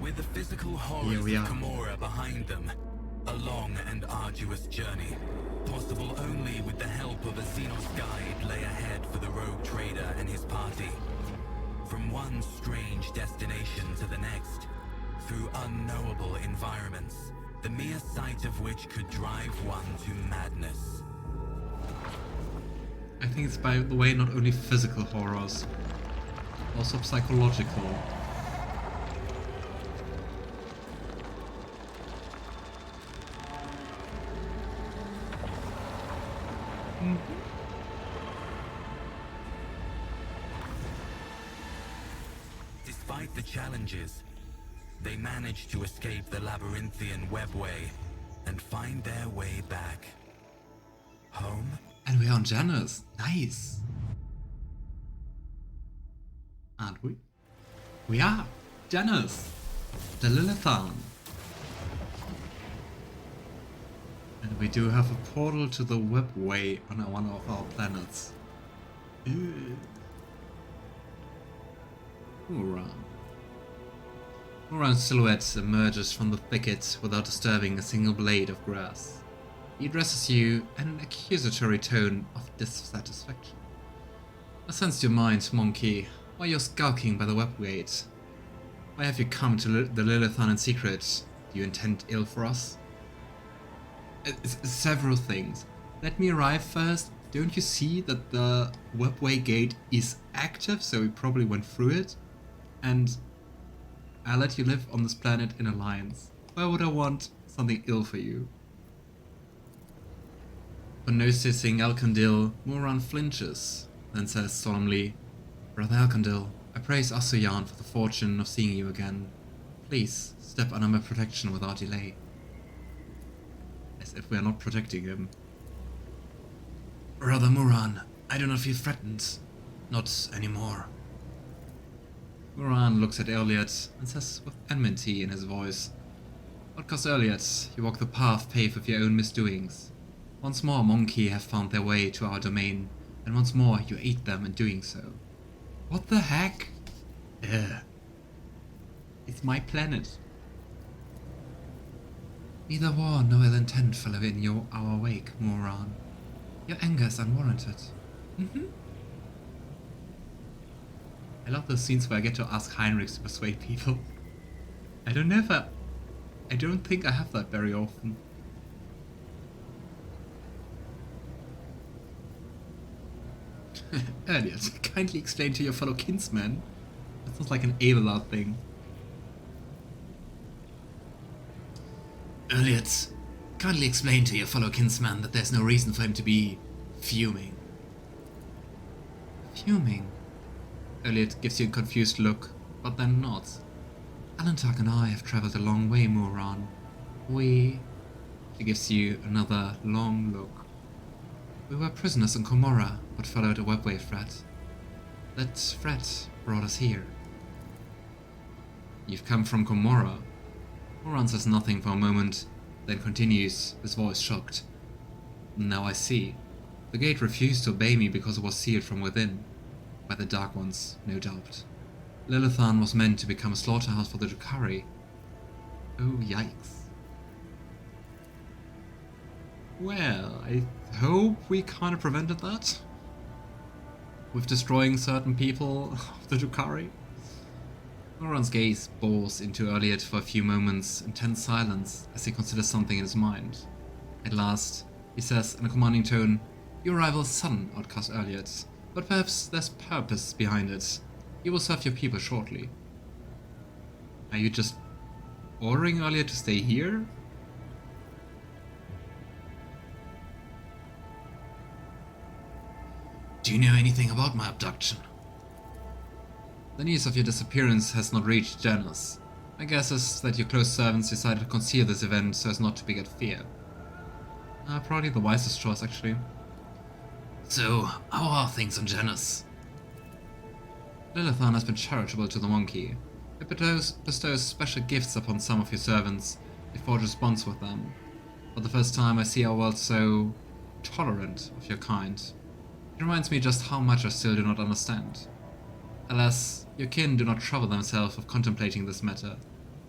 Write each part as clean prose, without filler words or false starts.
With the physical horrors of Camorra behind them, a long and arduous journey, possible only with the help of a Xenos guide, lay ahead for the rogue trader and his party. From one strange destination to the next, through unknowable environments, the mere sight of which could drive one to madness. I think it's, by the way, not only physical horrors, also psychological. Despite the challenges, they managed to escape the labyrinthian webway and find their way back home. And we're on Xenos. Nice. Aren't we? We are. Xenos. The Lilithan. And we do have a portal to the webway on one of our planets. Muran. Muran's silhouette emerges from the thicket without disturbing a single blade of grass. He addresses you in an accusatory tone of dissatisfaction. I sensed your mind, monkey. Why you're skulking by the webgate? Why have you come to the Lilithan in secret? Do you intend ill for us? Several things. Let me arrive first. Don't you see that the webway gate is active, so we probably went through it? And I'll let you live on this planet in alliance. Why would I want something ill for you? Upon noticing Alcandil, Muran flinches, then says solemnly, Brother Alcandil, I praise Asuyan for the fortune of seeing you again. Please, step under my protection without delay. As if we are not protecting him. Brother Muran, I do not feel threatened. Not anymore. Muran looks at Yrliet and says with enmity in his voice, What cost Yrliet? You walk the path paved with your own misdoings. Once more monkey have found their way to our domain, and once more you aid them in doing so. What the heck? It's my planet. Neither war nor ill intent follow in our wake, Muran. Your anger is unwarranted. I love those scenes where I get to ask Heinrix to persuade people. I don't think I have that very often. Yrliet, kindly explain to your fellow kinsmen. That sounds like an Abelard thing. Yrliet, kindly explain to your fellow kinsman that there's no reason for him to be fuming. Fuming? Yrliet gives you a confused look, but then nods. Alantak and I have travelled a long way, Muran. She gives you another long look. We were prisoners in Camorra, but followed a webway threat. That threat brought us here. You've come from Camorra? Muran says nothing for a moment, then continues, his voice shocked. Now I see. The gate refused to obey me because it was sealed from within. By the Dark Ones, no doubt. Lilithan was meant to become a slaughterhouse for the Drukhari. Oh, yikes. Well, I hope we kind of prevented that. With destroying certain people of the Drukhari. Muran's gaze bores into Yrliet for a few moments in tense silence as he considers something in his mind. At last, he says in a commanding tone, Your arrival is sudden, outcast Yrliet, but perhaps there's purpose behind it. You will serve your people shortly. Are you just ordering Yrliet to stay here? Do you know anything about my abduction? The news of your disappearance has not reached Xenos. My guess is that your close servants decided to conceal this event so as not to beget fear. Probably the wisest choice, actually. So, how are things on Xenos? Lilithan has been charitable to the monkey. It bestows special gifts upon some of your servants. It forges bonds with them. For the first time I see our world so tolerant of your kind. It reminds me just how much I still do not understand. Alas, your kin do not trouble themselves with contemplating this matter.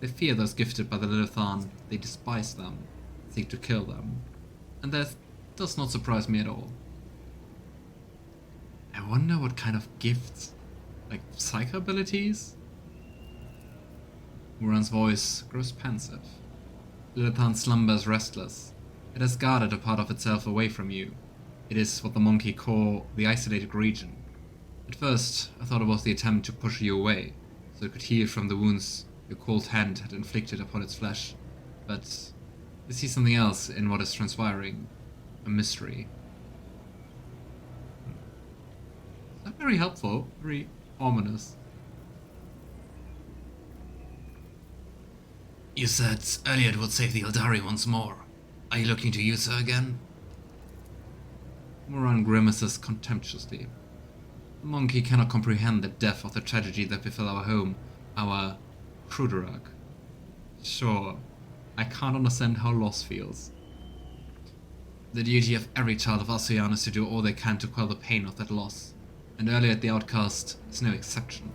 They fear those gifted by the Lilithan, they despise them, seek to kill them, and that does not surprise me at all. I wonder what kind of gifts, like Psyker abilities? Muran's voice grows pensive. Lilithan slumbers restless. It has guarded a part of itself away from you. It is what the monkey call the isolated region. At first, I thought it was the attempt to push you away, so it could heal from the wounds your cold hand had inflicted upon its flesh, but I see something else in what is transpiring. A mystery. Not very helpful, very ominous. You said Yrliet would save the Aeldari once more. Are you looking to use her again? Muran grimaces contemptuously. The monkey cannot comprehend the depth of the tragedy that befell our home, our Kruderag. Sure, I can't understand how loss feels. The duty of every child of Ascian is to do all they can to quell the pain of that loss, and Yrliet the Outcast is no exception.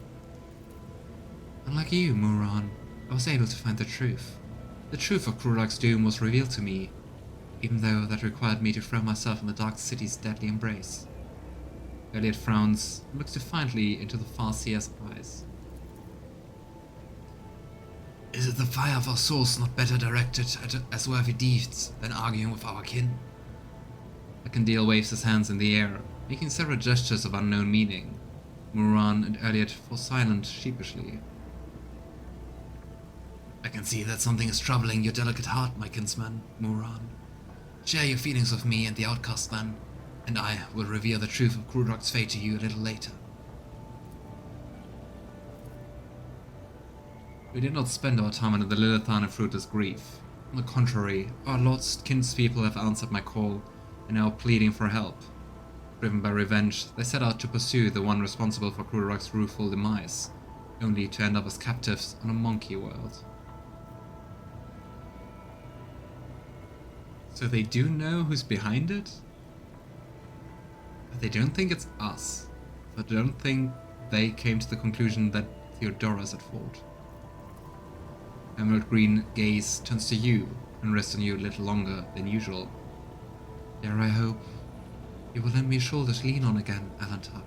Unlike you, Muran, I was able to find the truth. The truth of Kruderag's doom was revealed to me, even though that required me to throw myself in the Dark City's deadly embrace. Yrliet frowns and looks defiantly into the Farseer's eyes. Is it the fire of our souls not better directed at as worthy deeds than arguing with our kin? Akandil waves his hands in the air, making several gestures of unknown meaning. Muran and Yrliet fall silent sheepishly. I can see that something is troubling your delicate heart, my kinsman, Muran. Share your feelings with me and the Outcast then, and I will reveal the truth of Kruderag's fate to you a little later. We did not spend our time under the Lilithan in fruitless grief. On the contrary, our lost kinspeople have answered my call, and are now pleading for help. Driven by revenge, they set out to pursue the one responsible for Kruderag's rueful demise, only to end up as captives on a monkey world. So they do know who's behind it? But they don't think it's us. But I don't think they came to the conclusion that Theodora's at fault. Emerald green gaze turns to you and rests on you a little longer than usual. Dare I hope you will lend me a shoulder to lean on again, Alantak.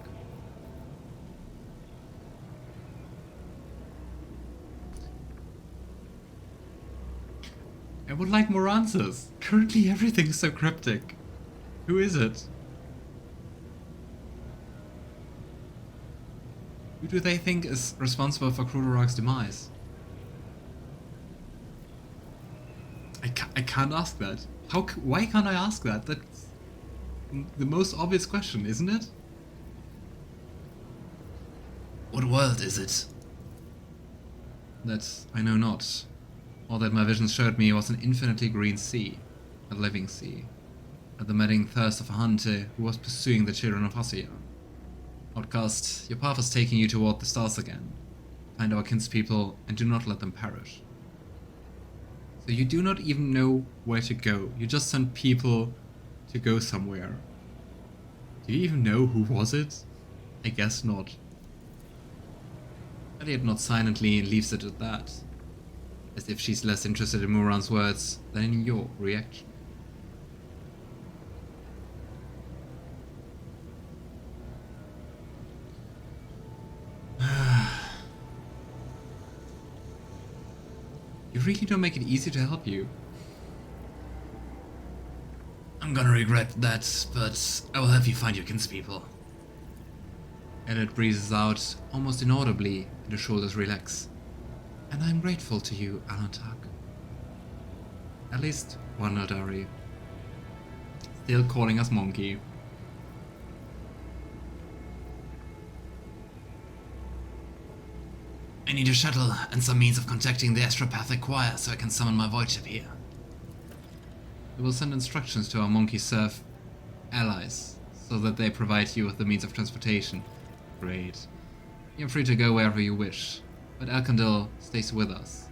I would like more answers. Currently everything's so cryptic. Who is it? Who do they think is responsible for Kruderag's demise? I can't ask that. Why can't I ask that? That's the most obvious question, isn't it? What world is it? That I know not. All that my visions showed me was an infinitely green sea, a living sea, at the meddling thirst of a hunter who was pursuing the children of Cassia. Outcast, your path is taking you toward the stars again. Find our kinspeople and do not let them perish. So you do not even know where to go, you just send people to go somewhere. Do you even know who was it? I guess not. Yrliet nods silently and leaves it at that, as if she's less interested in Muran's words than in your reaction. You really don't make it easy to help you. I'm gonna regret that, but I will help you find your kinspeople. Yrliet breathes out almost inaudibly and her shoulders relax. And I'm grateful to you, Alantak. At least one Aeldari. Still calling us monkey. I need a shuttle and some means of contacting the astropathic choir so I can summon my void ship here. We will send instructions to our monkey serf allies, so that they provide you with the means of transportation. Great. You're free to go wherever you wish, but Alcandil stays with us.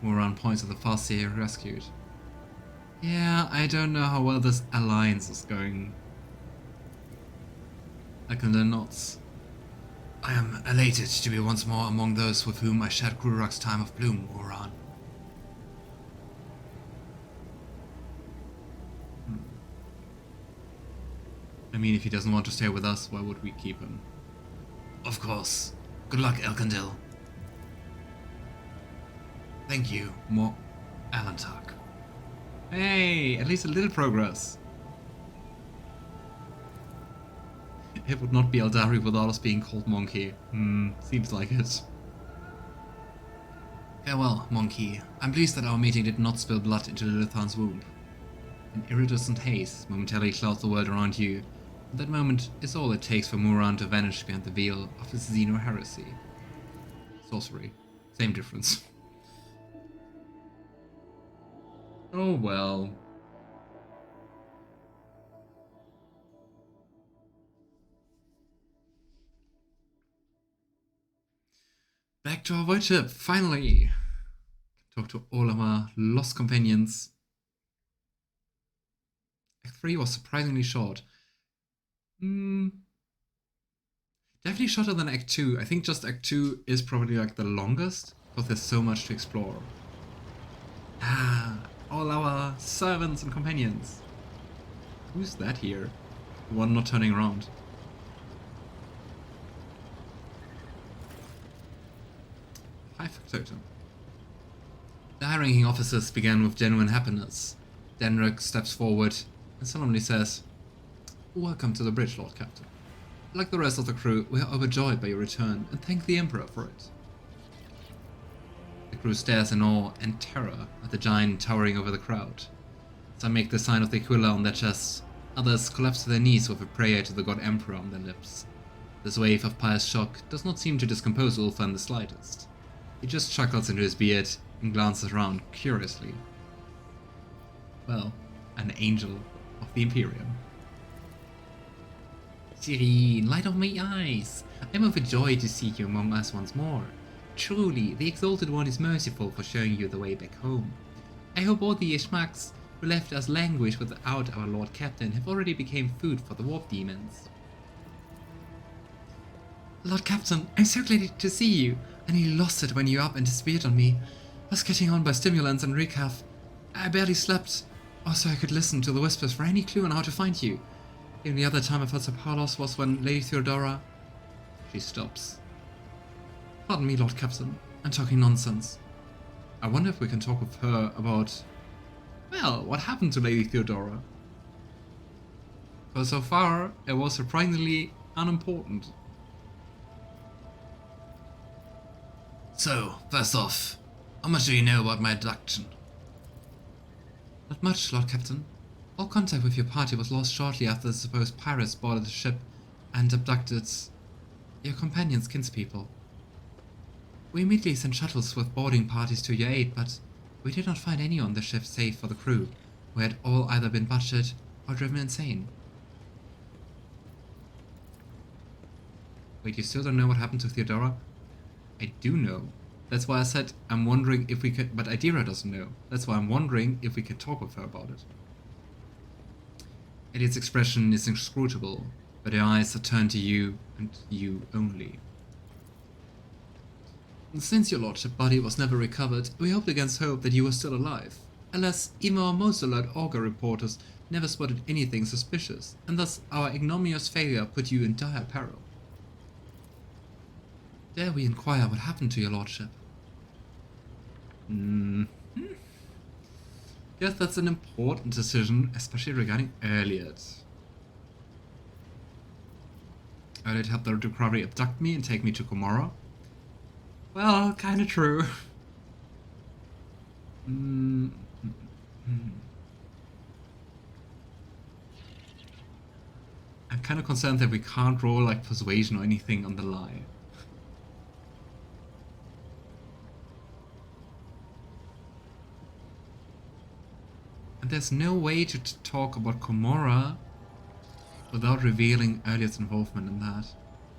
Muran points at the Farseer rescued. Yeah, I don't know how well this alliance is going. Alcandil nods. I am elated to be once more among those with whom I shared Kuruk's time of bloom, Moran. I mean, if he doesn't want to stay with us, why would we keep him? Of course. Good luck, Elkandil. Thank you, Alantak. Hey, at least a little progress. It would not be Aeldari without us being called Monkey. Seems like it. Farewell, Monkey. I'm pleased that our meeting did not spill blood into Lilithan's womb. An iridescent haze momentarily clouds the world around you. And that moment is all it takes for Moran to vanish behind the veil of his Xeno heresy. Sorcery. Same difference. Oh well. Back to our void ship, finally! Talk to all of our lost companions. Act 3 was surprisingly short. Definitely shorter than Act 2. I think just Act 2 is probably like the longest, because there's so much to explore. All our servants and companions. Who's that here? The one not turning around. High totem. The high-ranking officers began with genuine happiness. Denric steps forward and solemnly says, "Welcome to the bridge, Lord Captain. Like the rest of the crew, we are overjoyed by your return and thank the Emperor for it." The crew stares in awe and terror at the giant towering over the crowd. Some make the sign of the Aquila on their chests, others collapse to their knees with a prayer to the god Emperor on their lips. This wave of pious shock does not seem to discompose Ulfar in the slightest. He just chuckles into his beard and glances around curiously. Well, an angel of the Imperium. "Serene, light of my eyes, I am overjoyed to see you among us once more. Truly, the Exalted One is merciful for showing you the way back home. I hope all the Ishmaks who left us languish without our Lord Captain have already become food for the warp demons." "Lord Captain, I'm so glad to see you. I nearly lost it when you up and disappeared on me. I was getting on by stimulants and recaf. I barely slept. Also, I could listen to the whispers for any clue on how to find you. The only other time I felt so powerless was when Lady Theodora..." She stops. "Pardon me, Lord Captain. I'm talking nonsense. I wonder if we can talk with her about... well, what happened to Lady Theodora? Because so far, it was surprisingly unimportant." So, first off, how much do you know about my abduction? "Not much, Lord Captain. All contact with your party was lost shortly after the supposed pirates boarded the ship and abducted your companions' kinspeople. We immediately sent shuttles with boarding parties to your aid, but we did not find any on the ship safe for the crew, who had all either been butchered or driven insane." Wait, you still don't know what happened to Theodora? I do know. That's why I said I'm wondering if we could... but Idira doesn't know. That's why I'm wondering if we could talk with her about it. Elliot's expression is inscrutable, but her eyes are turned to you and you only. "Since your lordship's body was never recovered, we hoped against hope that you were still alive. Alas, even our most alert auger reporters never spotted anything suspicious, and thus our ignominious failure put you in dire peril. Dare we inquire what happened to your lordship?" Yes, that's an important decision, especially regarding Yrliet. Yrliet helped the Drukhari abduct me and take me to Gomorrah. Well, kinda true. I'm kinda concerned that we can't roll like persuasion or anything on the lie. And there's no way to talk about Gomorrah without revealing Yrliet's involvement in that.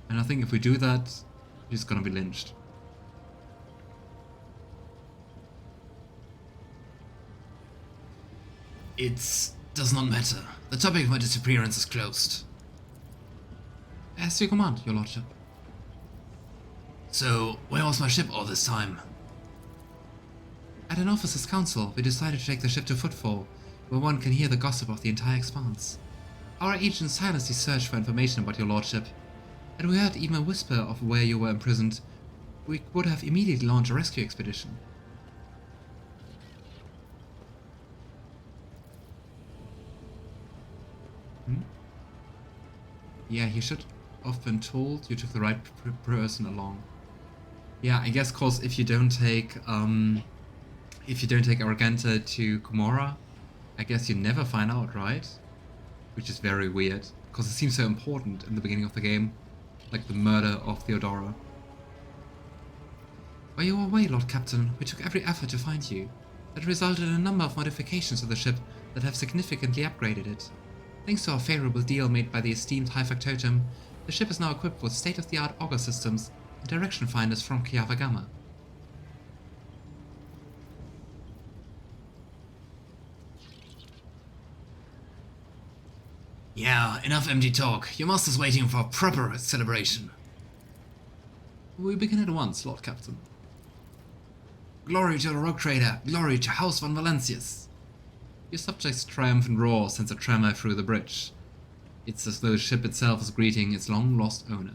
And I think if we do that, he's gonna be lynched. It does not matter. The topic of my disappearance is closed. As you command, your lordship. So, where was my ship all this time? At an officers' council, we decided to take the ship to Footfall, where one can hear the gossip of the entire expanse. Our agents silently searched for information about your lordship, and we heard even a whisper of where you were imprisoned. We would have immediately launched a rescue expedition. Yeah, he should have been told you took the right person along. Yeah, I guess cause if you don't take Argenta to Komorra, I guess you never find out, right? Which is very weird, because it seems so important in the beginning of the game, like the murder of Theodora. While you were away, Lord Captain, we took every effort to find you. That resulted in a number of modifications to the ship that have significantly upgraded it. Thanks to our favorable deal made by the esteemed High Factotum, the ship is now equipped with state-of-the-art auger systems and direction finders from Kiava Gamma. Yeah, enough empty talk. Your master's waiting for a proper celebration. We begin at once, Lord Captain. Glory to the rogue trader, glory to House von Valencius. Your subjects' triumphant roar sends a tremor through the bridge. It's as though the ship itself is greeting its long-lost owner.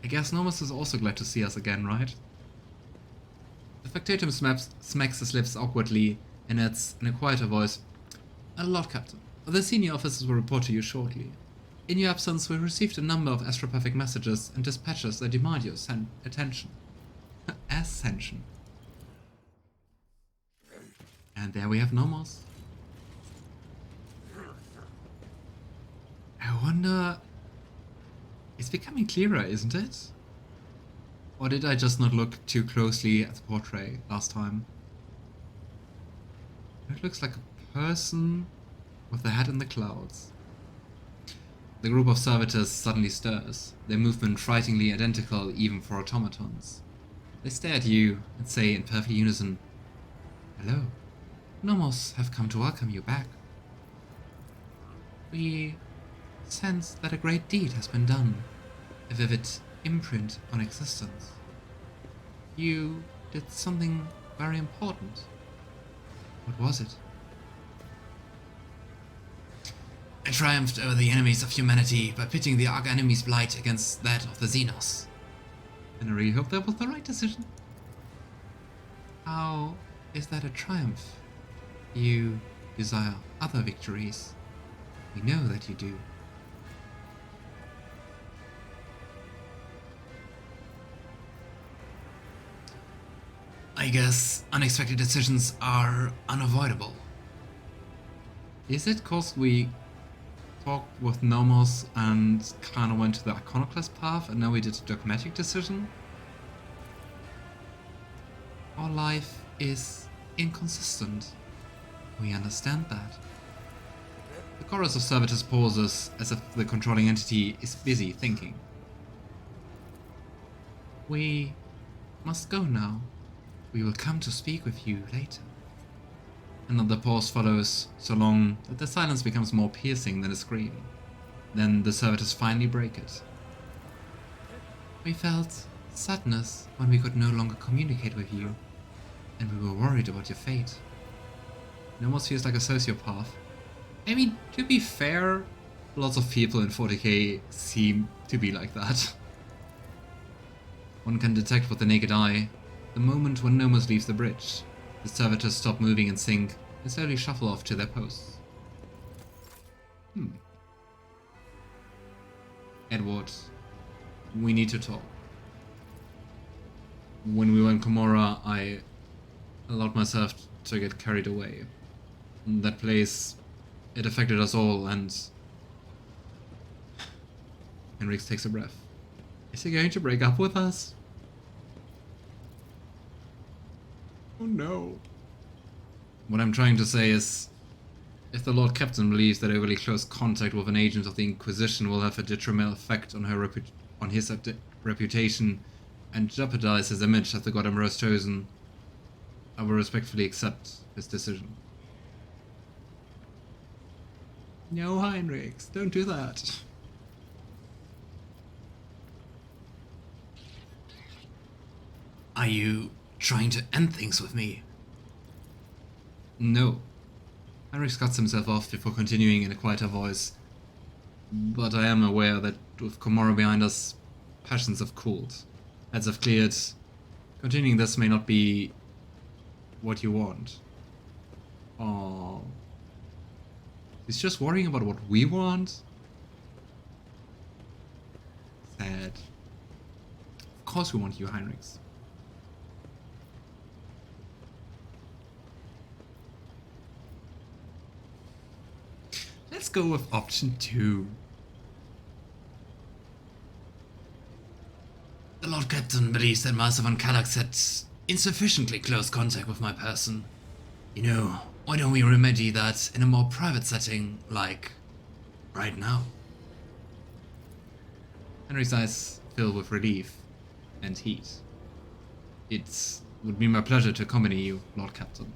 I guess Nomus is also glad to see us again, right? The Factotum smacks his lips awkwardly and adds in a quieter voice, Lord Captain, the senior officers will report to you shortly. In your absence, we received a number of astropathic messages and dispatches that demand your attention. Ascension. And there we have Nomos. I wonder... It's becoming clearer, isn't it? Or did I just not look too closely at the portrait last time? It looks like a person with the head in the clouds. The group of servitors suddenly stirs, their movement frighteningly identical even for automatons. They stare at you and say in perfect unison, Hello. Nomos have come to welcome you back. We sense that a great deed has been done, a vivid imprint on existence. You did something very important. What was it? I triumphed over the enemies of humanity by pitting the arch-enemy's blight against that of the Xenos. And I really hope that was the right decision. How is that a triumph? You desire other victories. We know that you do. I guess unexpected decisions are unavoidable. Is it cause we talked with Nomos and kinda went to the iconoclast path and now we did a dogmatic decision? Our life is inconsistent. We understand that. The chorus of servitors pauses as if the controlling entity is busy thinking. We must go now. We will come to speak with you later. Another pause follows, so long that the silence becomes more piercing than a scream. Then the servitors finally break it. We felt sadness when we could no longer communicate with you, and we were worried about your fate. It almost feels like a sociopath. I mean, to be fair, lots of people in 40k seem to be like that. One can detect with the naked eye the moment when Nomos leaves the bridge. The servitors stop moving and sink, and slowly shuffle off to their posts. Edward, we need to talk. When we were in Komorra, I allowed myself to get carried away. That place, it affected us all, and... Heinrix takes a breath. Is he going to break up with us? Oh no. What I'm trying to say is, if the Lord Captain believes that overly close contact with an agent of the Inquisition will have a detrimental effect on his reputation and jeopardize his image as the God Emperor's chosen, I will respectfully accept his decision. No, Heinrix, don't do that. Are you trying to end things with me? No. Heinrix cuts himself off before continuing in a quieter voice. But I am aware that with Komorra behind us, passions have cooled. Heads have cleared. Continuing this may not be what you want. Oh. He's just worrying about what we want? Sad. Of course we want you, Heinrix. Let's go with option 2. The Lord Captain believes that Master von Kallax had insufficiently close contact with my person. You know, why don't we remedy that in a more private setting, like right now? Henry's eyes fill with relief and heat. It would be my pleasure to accompany you, Lord Captain.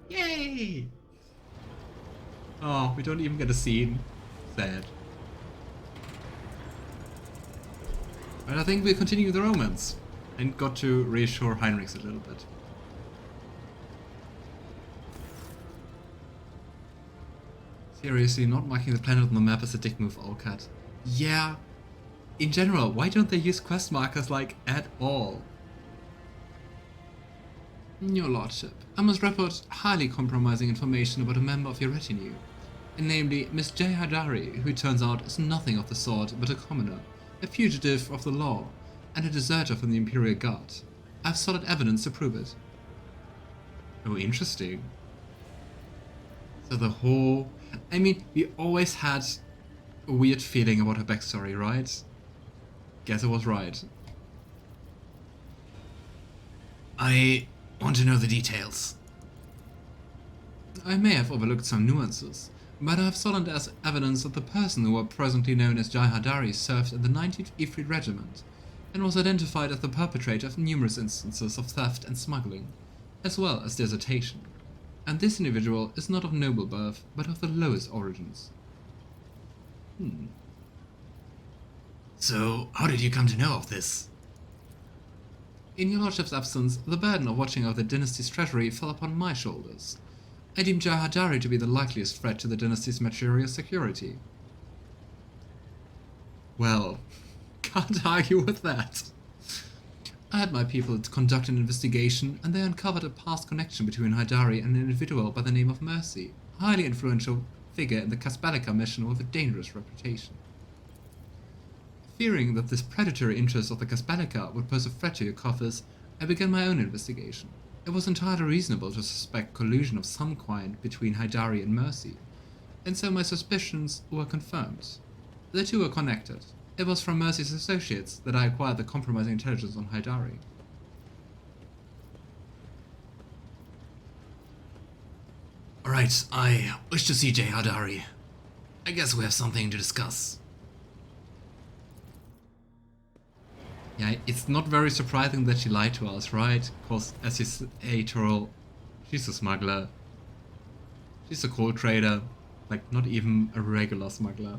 Yay! Oh, we don't even get a scene. Sad. But I think we'll continue the romance. And got to reassure Heinrix a little bit. Seriously, not marking the planet on the map is a dick move, Olcat. Yeah. In general, why don't they use quest markers like at all? Your Lordship, I must report highly compromising information about a member of your retinue, and namely Miss J. Aeldari, who turns out is nothing of the sort but a commoner, a fugitive of the law, and a deserter from the Imperial Guard. I have solid evidence to prove it. Oh, interesting. So the whole... I mean, we always had a weird feeling about her backstory, right? Guess I was right. I want to know the details. I may have overlooked some nuances, but I have solid evidence that the person who are presently known as Jai Aeldari served in the 19th Ifrit Regiment, and was identified as the perpetrator of numerous instances of theft and smuggling, as well as desertation. And this individual is not of noble birth, but of the lowest origins. So, how did you come to know of this? In your Lordship's absence, the burden of watching over the dynasty's treasury fell upon my shoulders. I deemed Jai Aeldari to be the likeliest threat to the dynasty's material security. Well, can't argue with that. I had my people conduct an investigation, and they uncovered a past connection between Aeldari and an individual by the name of Mercy, a highly influential figure in the Caspalica mission with a dangerous reputation. Fearing that this predatory interest of the Caspalica would pose a threat to your coffers, I began my own investigation. It was entirely reasonable to suspect collusion of some kind between Aeldari and Mercy, and so my suspicions were confirmed. The two were connected. It was from Mercy's associates that I acquired the compromising intelligence on Aeldari. Alright, I wish to see Jai Aeldari. I guess we have something to discuss. Yeah, it's not very surprising that she lied to us, right? Because, as you say, Turl, she's a smuggler. She's a coal trader. Like, not even a regular smuggler.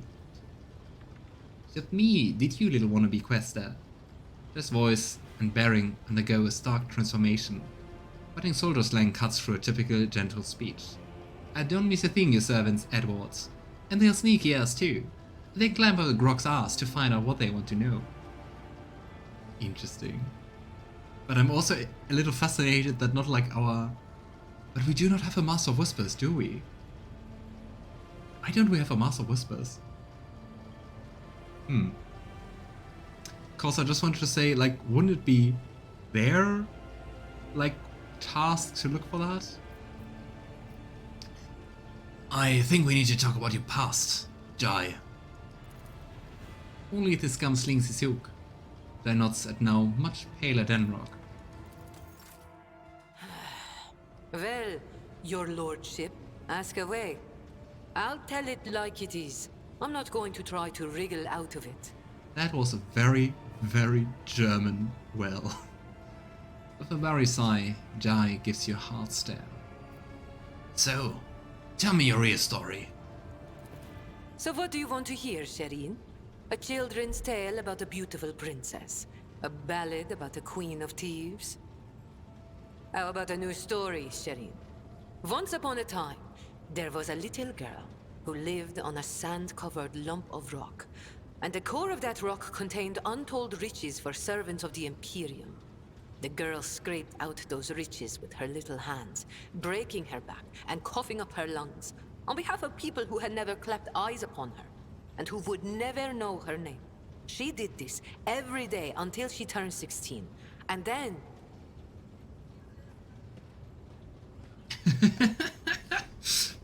Except me, did you little wannabe quester? This voice and bearing undergo a stark transformation. Fighting soldier slang cuts through a typical gentle speech. I don't miss a thing, you servants, Edwards. And they're sneaky ass too. They climb up the grog's ass to find out what they want to know. Interesting. But I'm also a little fascinated that not like our... But we do not have a Master of Whispers, do we? Why don't we have a Master of Whispers? Cause I just wanted to say, like, wouldn't it be their, like, task to look for that? I think we need to talk about your past, Jai. Only the scum slings his hook. Their nods at now much paler than rock. Well, your lordship, ask away. I'll tell it like it is. I'm not going to try to wriggle out of it. That was a very, very German well. With a very sigh, Jai gives you a hard stare. So, tell me your real story. So what do you want to hear, Shireen? A children's tale about a beautiful princess. A ballad about a queen of thieves? How about a new story, Shireen? Once upon a time, there was a little girl who lived on a sand-covered lump of rock, and the core of that rock contained untold riches for servants of the Imperium. The girl scraped out those riches with her little hands, breaking her back and coughing up her lungs, on behalf of people who had never clapped eyes upon her, and who would never know her name. She did this every day until she turned 16, and then...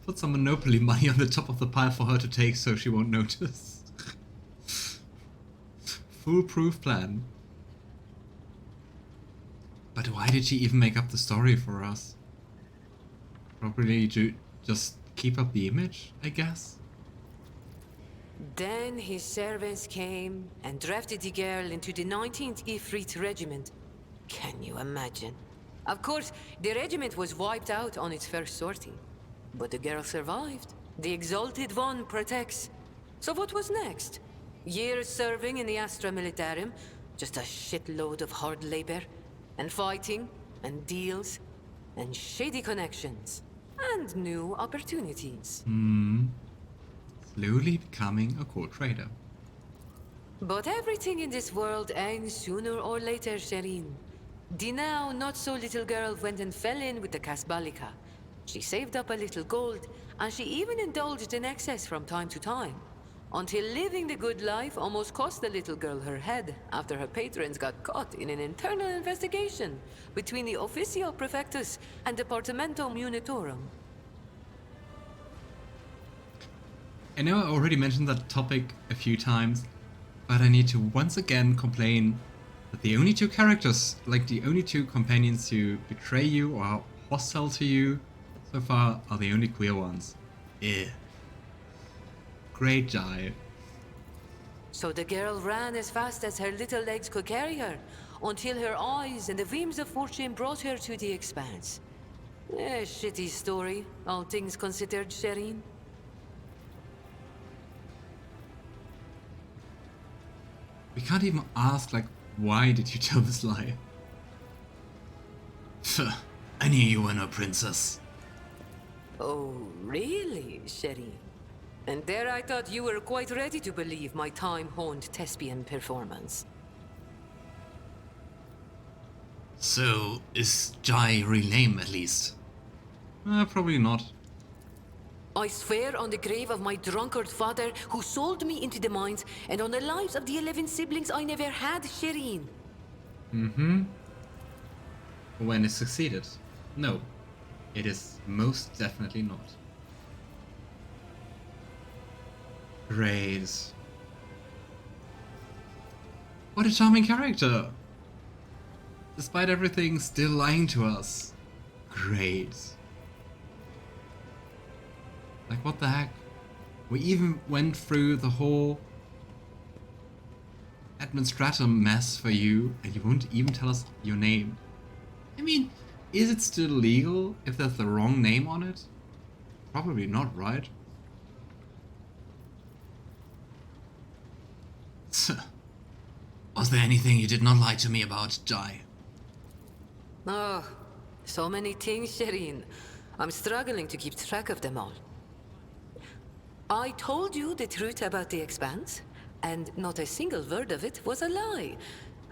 Put some Monopoly money on the top of the pile for her to take so she won't notice. Foolproof plan. But why did she even make up the story for us? Probably to just keep up the image, I guess? Then his servants came and drafted the girl into the 19th Ifrit Regiment. Can you imagine? Of course, the regiment was wiped out on its first sortie. But the girl survived. The Exalted One protects. So what was next? Years serving in the Astra Militarum, just a shitload of hard labor, and fighting, and deals, and shady connections, and new opportunities. Slowly becoming a cool trader. But everything in this world ends sooner or later, Shireen. The now not-so-little girl went and fell in with the Kasbalika. She saved up a little gold, and she even indulged in excess from time to time. Until living the good life almost cost the little girl her head after her patrons got caught in an internal investigation between the Officio Prefectus and Departamento Munitorum. I know I already mentioned that topic a few times, but I need to once again complain that the only two characters, like the only two companions who betray you or are hostile to you so far, are the only queer ones. Great Jai. So the girl ran as fast as her little legs could carry her, until her eyes and the whims of fortune brought her to the Expanse. A shitty story, all things considered, Shireen. We can't even ask, like, why did you tell this lie? Pfft, I knew you were no princess. Oh, really, Shireen? And there I thought you were quite ready to believe my time-honed thespian performance. So, is Jai your real name at least? Probably not. I swear on the grave of my drunkard father who sold me into the mines, and on the lives of the 11 siblings I never had, Shireen. When it succeeded? No. It is most definitely not. Great. What a charming character! Despite everything, still lying to us. Great. Like, what the heck? We even went through the whole administratum mess for you, and you won't even tell us your name. I mean, is it still legal if there's the wrong name on it? Probably not, right? Was there anything you did not lie to me about, Jai? Oh, so many things, Shireen. I'm struggling to keep track of them all. I told you the truth about the Expanse, and not a single word of it was a lie.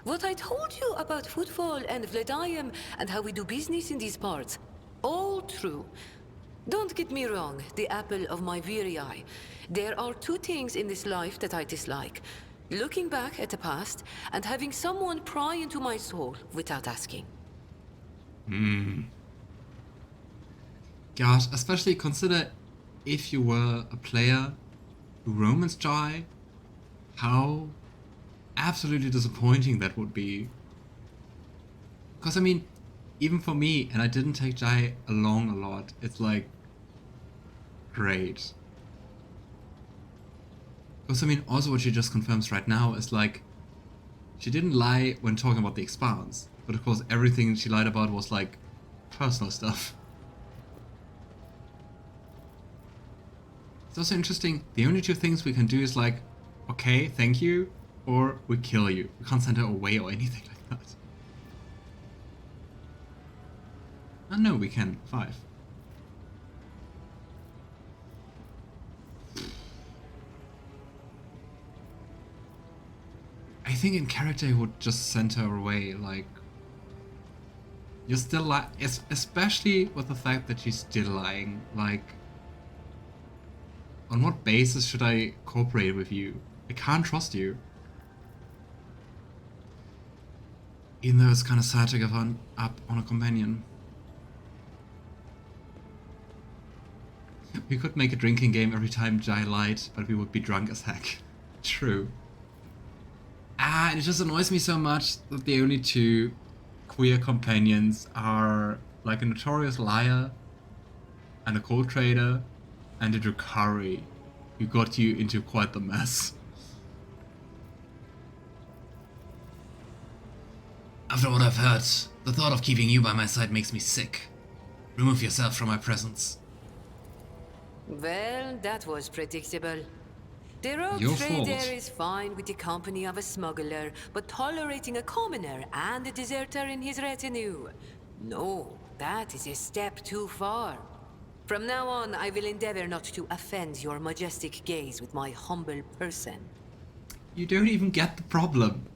What I told you about footfall and Vladium and how we do business in these parts, all true. Don't get me wrong, the apple of my weary eye. There are two things in this life that I dislike. Looking back at the past and having someone pry into my soul without asking. Gosh, especially consider if you were a player who romanced Jai, how absolutely disappointing that would be. Because I mean, even for me, and I didn't take Jai along a lot, it's like, great. Because I mean, also what she just confirms right now is like, she didn't lie when talking about the Expanse, but of course everything she lied about was like personal stuff. It's also interesting, the only two things we can do is like, okay, thank you, or we kill you. We can't send her away or anything like that. Oh no, we can. 5. I think in character he would just send her away, like... You're still lying, especially with the fact that she's still lying, like... On what basis should I cooperate with you? I can't trust you. Even though it's kind of sad to give up on a companion. We could make a drinking game every time Jai lied, but we would be drunk as heck. True. And it just annoys me so much that the only 2 queer companions are like a notorious liar and a cold trader and a Drukhari who got you into quite the mess. After what I've heard, the thought of keeping you by my side makes me sick. Remove yourself from my presence. Well, that was predictable. The rogue Your trader fault. is fine with the company of a smuggler, but tolerating a commoner and a deserter in his retinue? No, that is a step too far. From now on, I will endeavor not to offend your majestic gaze with my humble person. You don't even get the problem.